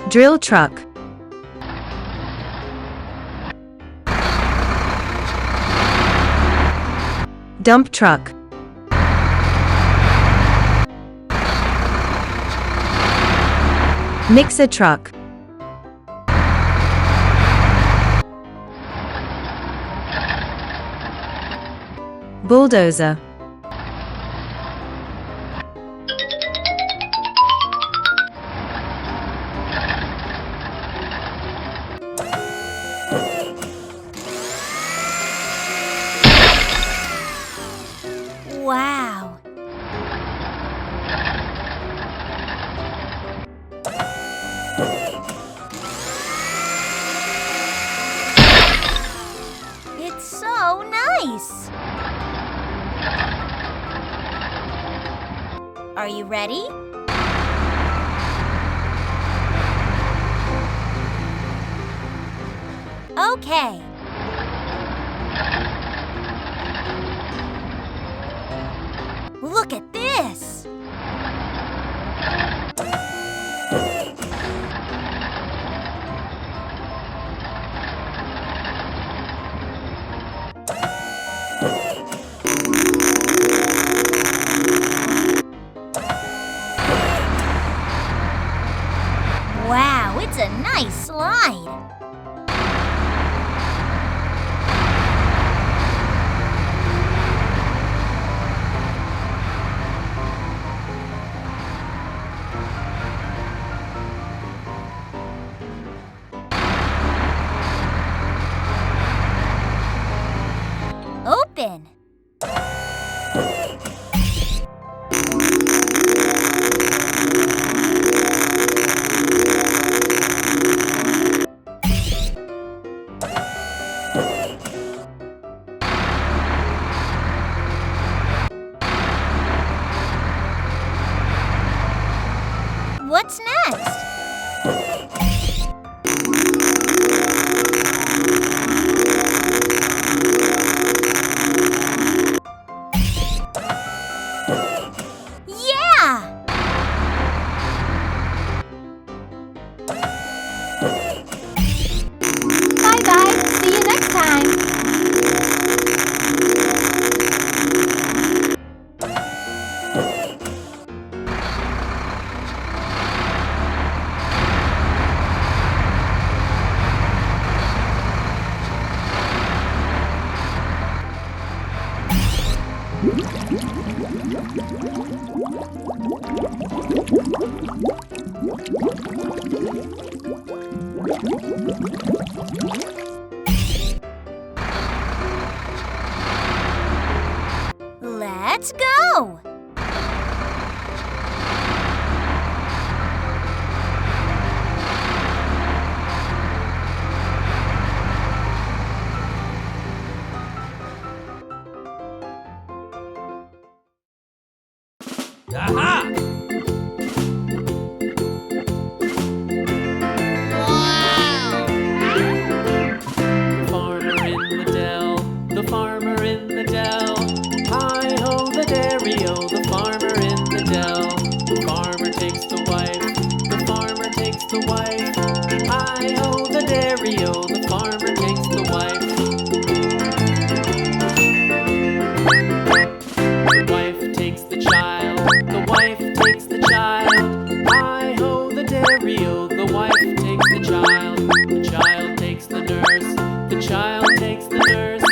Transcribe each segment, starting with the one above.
Drill truck. Dump truck. Mixer truck. Bulldozer. Wow! It's so nice! Are you ready? Okay. Look at this! Wow, it's a nice slide! Open! What's next? Yeah! Bye-bye. See you next time. Let's go! Aha! The farmer in the dell. Hi-ho, the dairy-o, the farmer in the dell. The farmer takes the wife, the farmer takes the wife. Hi-ho, the dairy-o, the farmer takes the wife. The wife takes the child, the wife takes the child. Hi-ho, the dairy-o, the wife takes the child. The child takes the nurse, the child takes the nurse.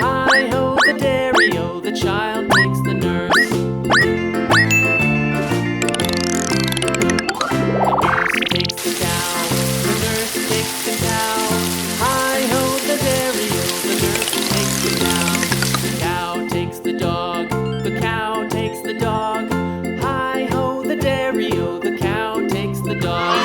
Hi-ho, the dairy-o, the child takes the nurse. The nurse takes the cow, the nurse takes the cow. Hi-ho, the dairy-o, the nurse takes the cow. The cow takes the dog, the cow takes the dog. Hi-ho, the dairy-o, the cow takes the dog.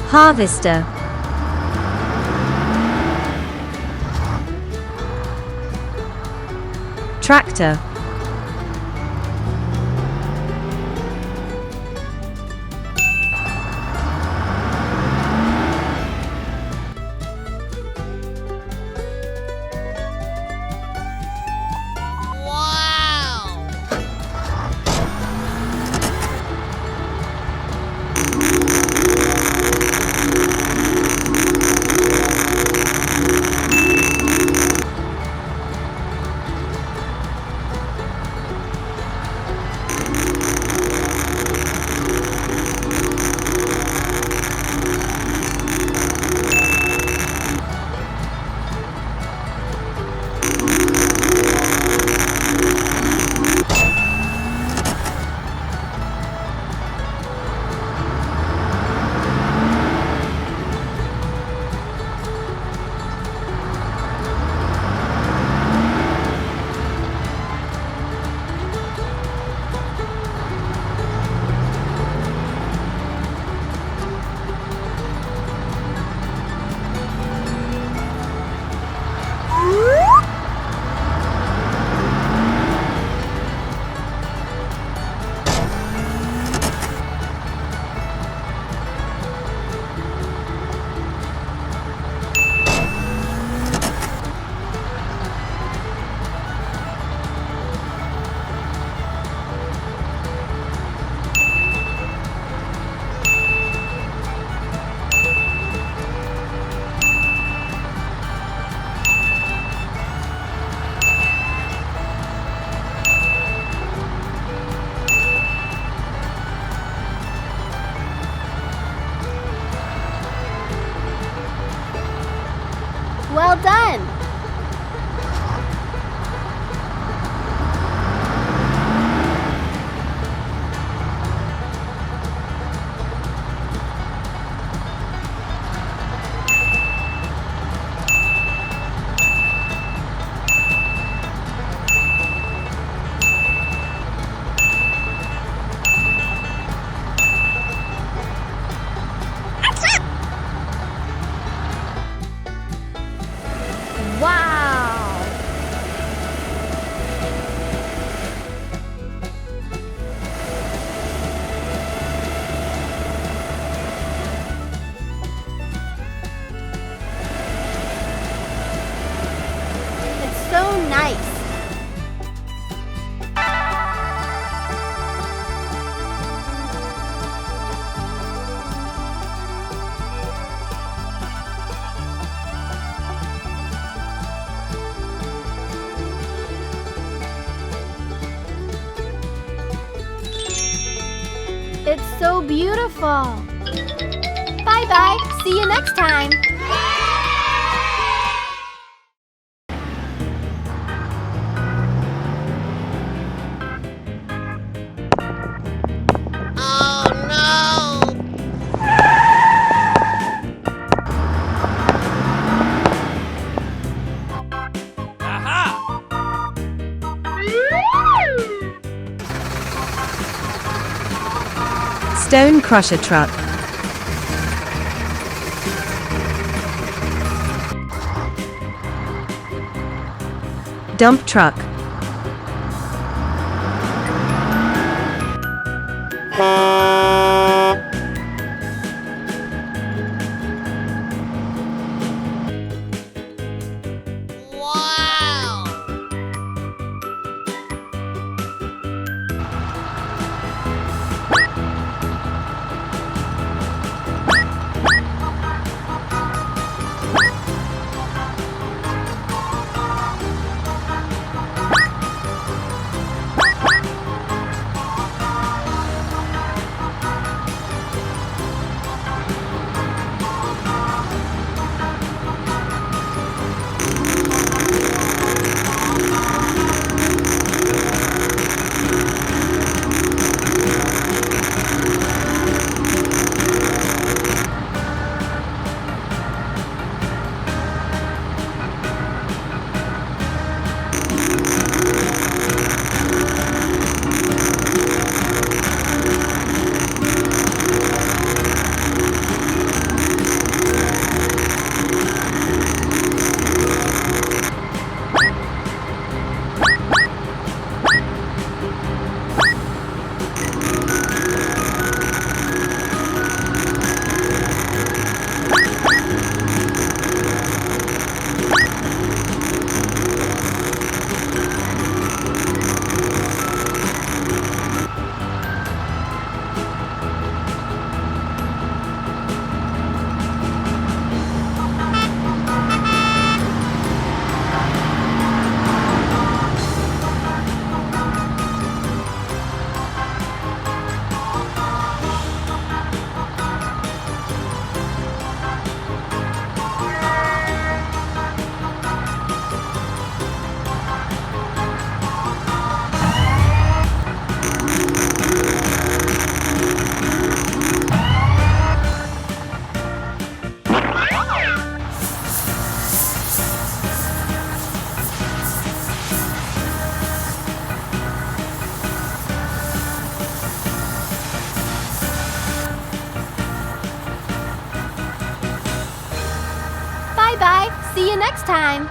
Harvester. Tractor. Well done! Wow! It's so nice. It's so beautiful. Bye-bye. See you next time. Stone crusher truck. Dump truck. you next time.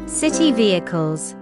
City vehicles.